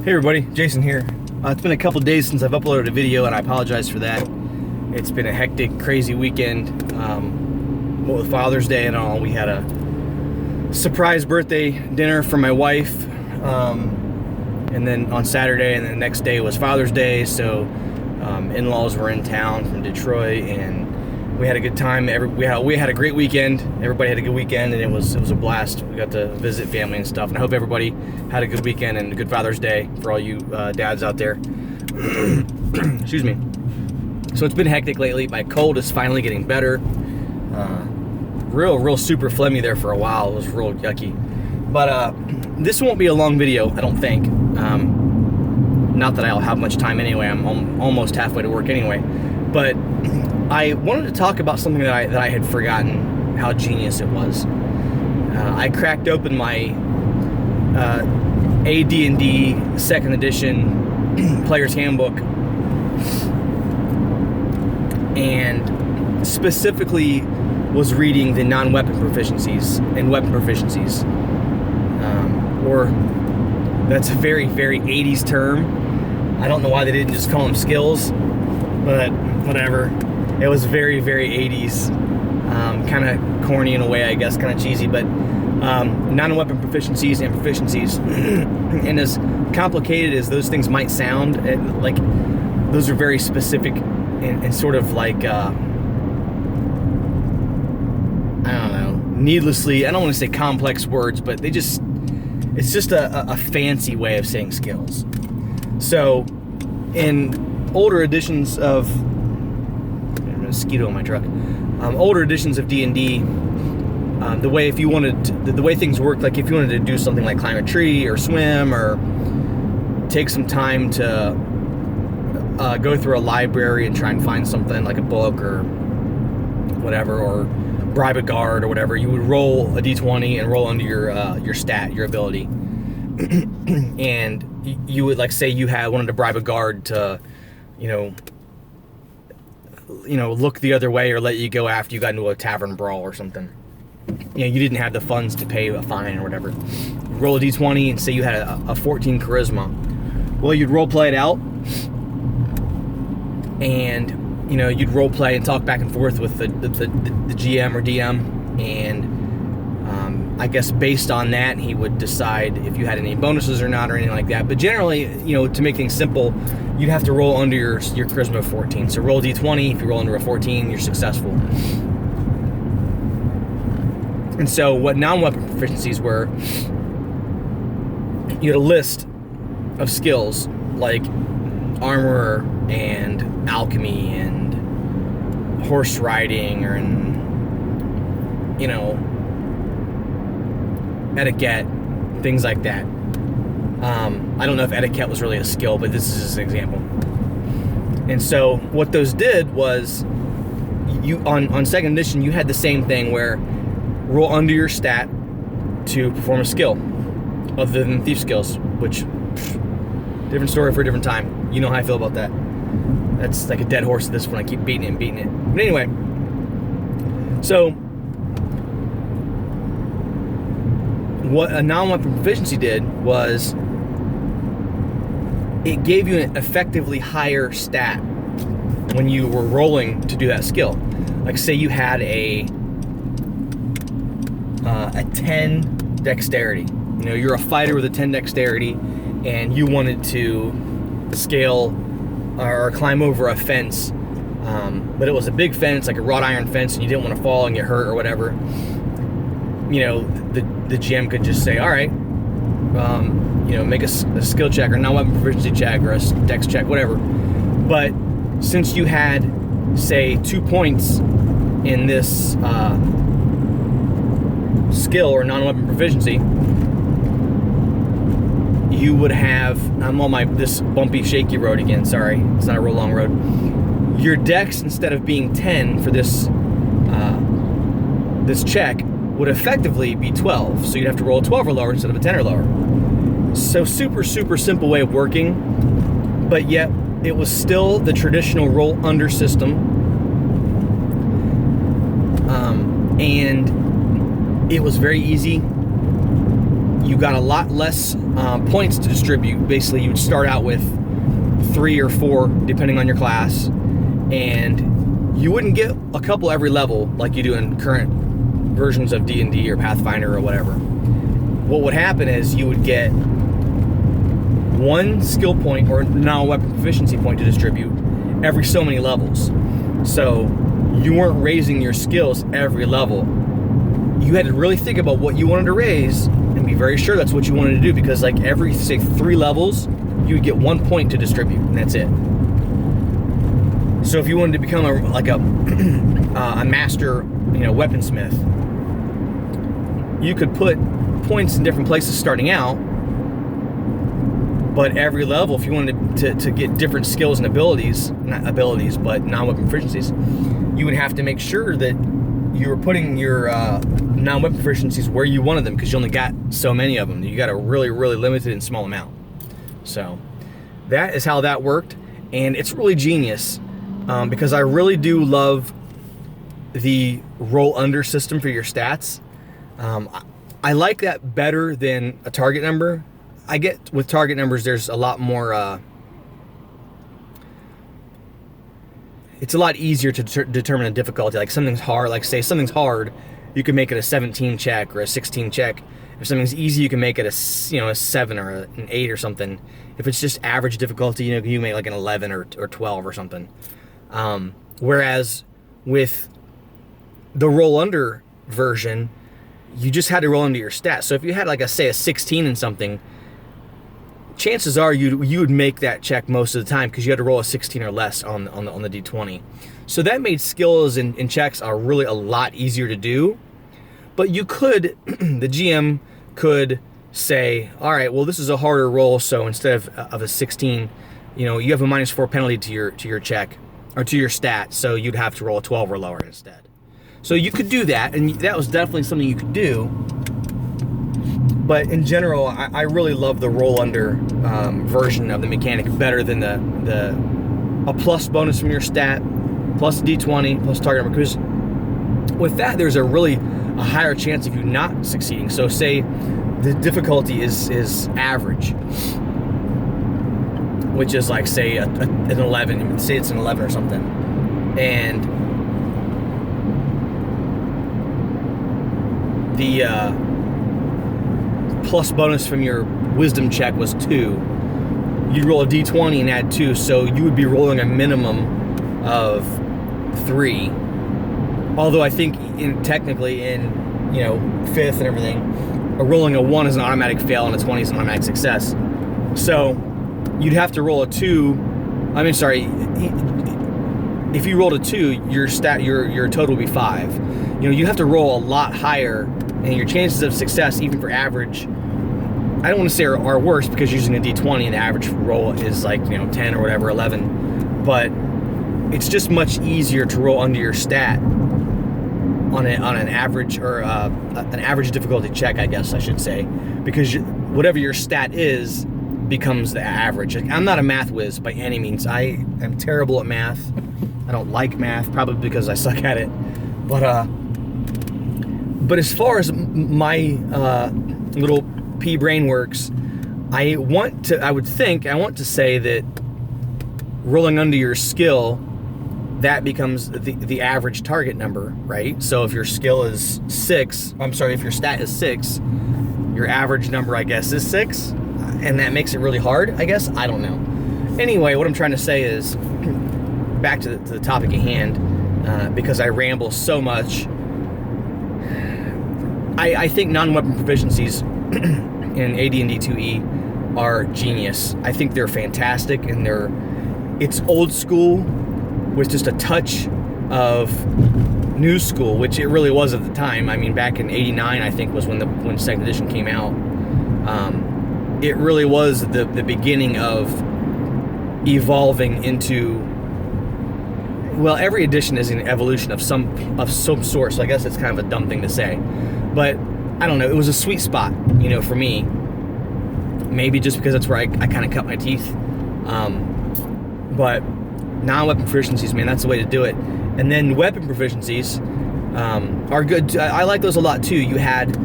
Hey everybody, Jason here. It's been a couple days since I've uploaded a video, and I apologize for that. It's been a hectic, crazy weekend. With Father's Day and all, we had a surprise birthday dinner for my wife, and then on Saturday, and the next day was Father's Day, so in-laws were in town from Detroit, and we had a good time. We had a great weekend. Everybody had a good weekend, and it was a blast. We got to visit family and stuff, and I hope everybody had a good weekend and a good Father's Day for all you dads out there. Excuse me. So it's been hectic lately. My cold is finally getting better. Real super phlegmy there for a while. It was real yucky. But this won't be a long video, I don't think. Not that I'll have much time anyway. I'm almost halfway to work anyway. But I wanted to talk about something that I had forgotten how genius it was. I cracked open my AD&D 2nd edition Player's Handbook, and specifically was reading the non-weapon proficiencies and weapon proficiencies. Or that's a very, very 80s term. I don't know why they didn't just call them skills, but whatever. It was very, very 80s, kind of corny in a way, I guess, kind of cheesy, but non-weapon proficiencies and proficiencies. And as complicated as those things might sound, like those are very specific and sort of like, I don't know, needlessly, I don't want to say complex words, but it's just a fancy way of saying skills. So in older editions of mosquito in my truck. Older editions of D&D, the way the way things worked, like if you wanted to do something like climb a tree or swim or take some time to go through a library and try and find something like a book or whatever, or bribe a guard or whatever, you would roll a d20 and roll under your stat, your ability. And you would, like, say you wanted to bribe a guard to, look the other way or let you go after you got into a tavern brawl or something. You didn't have the funds to pay a fine or whatever. Roll a d20 and say you had a 14 charisma. Well, you'd role play it out, and you'd role play and talk back and forth with the GM or DM, and I guess based on that he would decide if you had any bonuses or not or anything like that. But generally, to make things simple, you'd have to roll under your charisma of 14. So roll d20. If you roll under a 14, you're successful. And so what non-weapon proficiencies were, you had a list of skills like armor and alchemy and horse riding, or etiquette, things like that. I don't know if etiquette was really a skill, but this is just an example. And so what those did was, you on 2nd edition, you had the same thing where roll under your stat to perform a skill other than thief skills, which different story for a different time. You know how I feel about that. That's like a dead horse at this point. I keep beating it. But anyway, so what a non-weapon proficiency did was it gave you an effectively higher stat when you were rolling to do that skill. Like, say you had a 10 dexterity. You're a fighter with a 10 dexterity, and you wanted to scale or climb over a fence, but it was a big fence, like a wrought iron fence, and you didn't want to fall and get hurt or whatever. The GM could just say, all right, make a skill check or non-weapon proficiency check or a dex check, whatever. But since you had, say, 2 points in this skill or non-weapon proficiency, you would have, I'm on this bumpy, shaky road again, sorry, it's not a real long road. Your dex, instead of being 10 for this check, would effectively be 12. So you'd have to roll a 12 or lower instead of a 10 or lower. So super, super simple way of working, but yet it was still the traditional roll under system. And it was very easy. you got a lot less points to distribute. Basically, you would start out with 3 or 4, depending on your class, and you wouldn't get a couple every level like you do in current versions of D&D or Pathfinder or whatever. What would happen is you would get 1 skill point or non-weapon proficiency point to distribute every so many levels. So you weren't raising your skills every level. You had to really think about what you wanted to raise and be very sure that's what you wanted to do, because like every, say, 3 levels, you would get 1 point to distribute, and that's it. So if you wanted to become a master, weaponsmith, you could put points in different places starting out, but every level, if you wanted to get different skills and abilities, not abilities, but non-weapon proficiencies, you would have to make sure that you were putting your non-weapon proficiencies where you wanted them, because you only got so many of them. You got a really, really limited and small amount. So that is how that worked, and it's really genius, because I really do love the roll under system for your stats. I like that better than a target number. I get with target numbers, there's a lot more, it's a lot easier to determine a difficulty. Like something's hard, like say something's hard, you can make it a 17 check or a 16 check. If something's easy, you can make it a 7 or an 8 or something. If it's just average difficulty, you make like an 11 or 12 or something. Whereas with the roll under version, you just had to roll under your stats. So if you had like say a 16 in something, chances are you would make that check most of the time, because you had to roll a 16 or less on the D20. So that made skills and checks are really a lot easier to do. But you could, the GM could say, all right, well, this is a harder roll, so instead of a 16, you have a -4 penalty to your check or to your stat, so you'd have to roll a 12 or lower instead. So you could do that, and that was definitely something you could do. But in general, I really love the roll under version of the mechanic better than a plus bonus from your stat, plus D20, plus target number. Because with that, there's a higher chance of you not succeeding. So say the difficulty is average, which is like, say, an 11. Say it's an 11 or something. And the plus bonus from your wisdom check was 2. You'd roll a D20 and add 2, so you would be rolling a minimum of 3. Although I think technically in 5th and everything, rolling a 1 is an automatic fail and a 20 is an automatic success. So you'd have to roll a 2. If you rolled a 2, your total would be 5. You have to roll a lot higher, and your chances of success, even for average, I don't want to say are worse, because you're using a D20 and the average roll is like 10 or whatever, 11. But it's just much easier to roll under your stat on an average, or an average difficulty check, I guess I should say, because whatever your stat is becomes the average. I'm not a math whiz by any means. I am terrible at math. I don't like math, probably because I suck at it. But as far as my little pea brain works, I want to say that rolling under your skill, that becomes the average target number, right? So if your skill is 6, if your stat is 6, your average number, I guess, is 6, and that makes it really hard, I guess. I don't know. Anyway, what I'm trying to say is, back to the topic at hand, because I ramble so much, I think non-weapon proficiencies in AD&D 2E are genius. I think they're fantastic, and it's old school with just a touch of new school, which it really was at the time. I mean, back in '89, I think, was when 2nd edition came out. It really was the beginning of evolving into, well, every edition is an evolution of some sort, so I guess it's kind of a dumb thing to say. But I don't know, it was a sweet spot, for me. Maybe just because that's where I kind of cut my teeth. But non-weapon proficiencies, man, that's the way to do it. And then weapon proficiencies are good. I like those a lot too. You had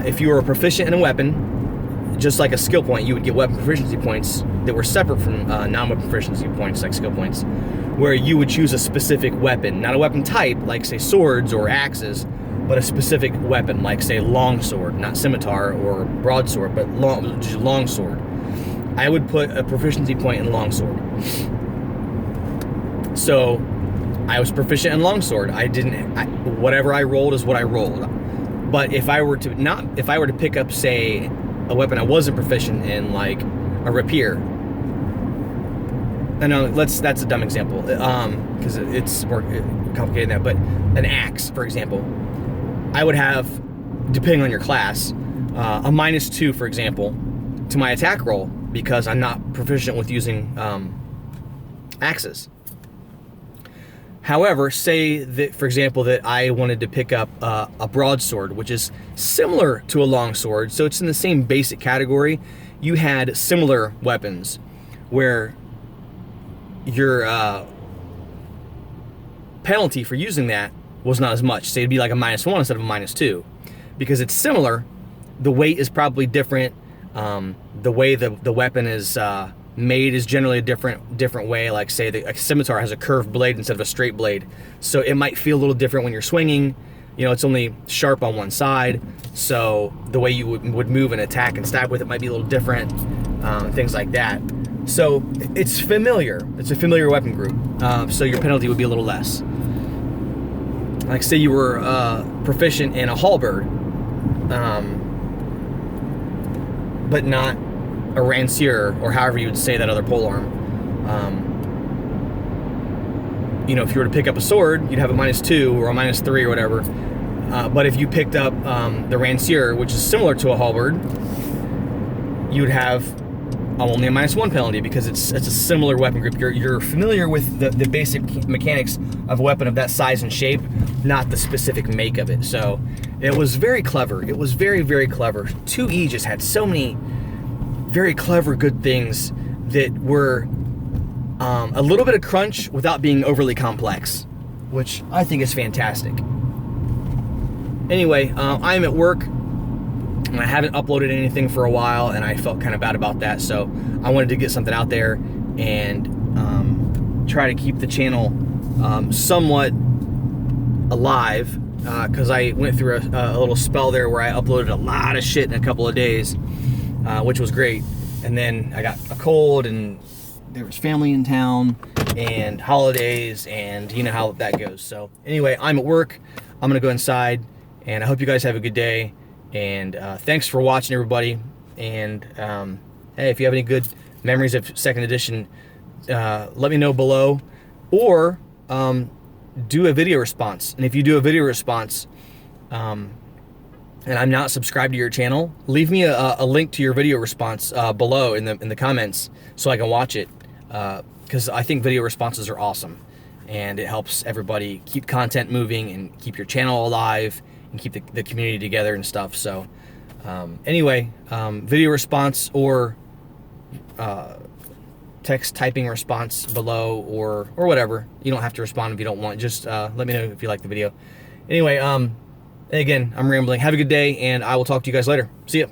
If you were proficient in a weapon, just like a skill point, you would get weapon proficiency points that were separate from non-weapon proficiency points, like skill points, where you would choose a specific weapon, not a weapon type, like say swords or axes, but a specific weapon, like say longsword, not scimitar or broadsword, but longsword. I would put a proficiency point in longsword. So I was proficient in longsword. Whatever I rolled is what I rolled. But if I were to pick up, say, a weapon I wasn't proficient in, like a rapier. I know that's a dumb example, because it's more complicated than that. But an axe, for example, I would have, depending on your class, a -2, for example, to my attack roll because I'm not proficient with using axes. However, say that, for example, that I wanted to pick up a broadsword, which is similar to a longsword, so it's in the same basic category. You had similar weapons where your penalty for using that was not as much. Say it'd be like a -1 instead of a -2. Because it's similar, the weight is probably different. The way the weapon is made is generally a different way. Like say a scimitar has a curved blade instead of a straight blade, so it might feel a little different when you're swinging. You know, it's only sharp on one side, so the way you would move and attack and stab with it might be a little different, things like that. So it's familiar. It's a familiar weapon group, so your penalty would be a little less. Like say you were proficient in a halberd, but not a rancier, or however you would say that other polearm. You know, if you were to pick up a sword, you'd have a -2 or a -3 or whatever. But if you picked up the rancier, which is similar to a halberd, you would have only a -1 penalty because it's a similar weapon group. You're familiar with the basic mechanics of a weapon of that size and shape, not the specific make of it. So it was very clever. It was very, very clever. 2E just had so many very clever, good things that were a little bit of crunch without being overly complex, which I think is fantastic. Anyway, I'm at work and I haven't uploaded anything for a while, and I felt kind of bad about that, so I wanted to get something out there and try to keep the channel somewhat alive, because I went through a little spell there where I uploaded a lot of shit in a couple of days, which was great. And then I got a cold, and there was family in town, and holidays, and you know how that goes. So anyway, I'm at work. I'm gonna go inside, and I hope you guys have a good day. And thanks for watching, everybody. And hey, if you have any good memories of 2nd edition, let me know below, or do a video response. And if you do a video response, and I'm not subscribed to your channel, leave me a link to your video response below in the comments so I can watch it, because I think video responses are awesome, and it helps everybody keep content moving and keep your channel alive and keep the community together and stuff. So anyway, video response or text typing response below, or whatever. You don't have to respond if you don't want. Just let me know if you like the video. Anyway, again, I'm rambling. Have a good day, and I will talk to you guys later. See ya.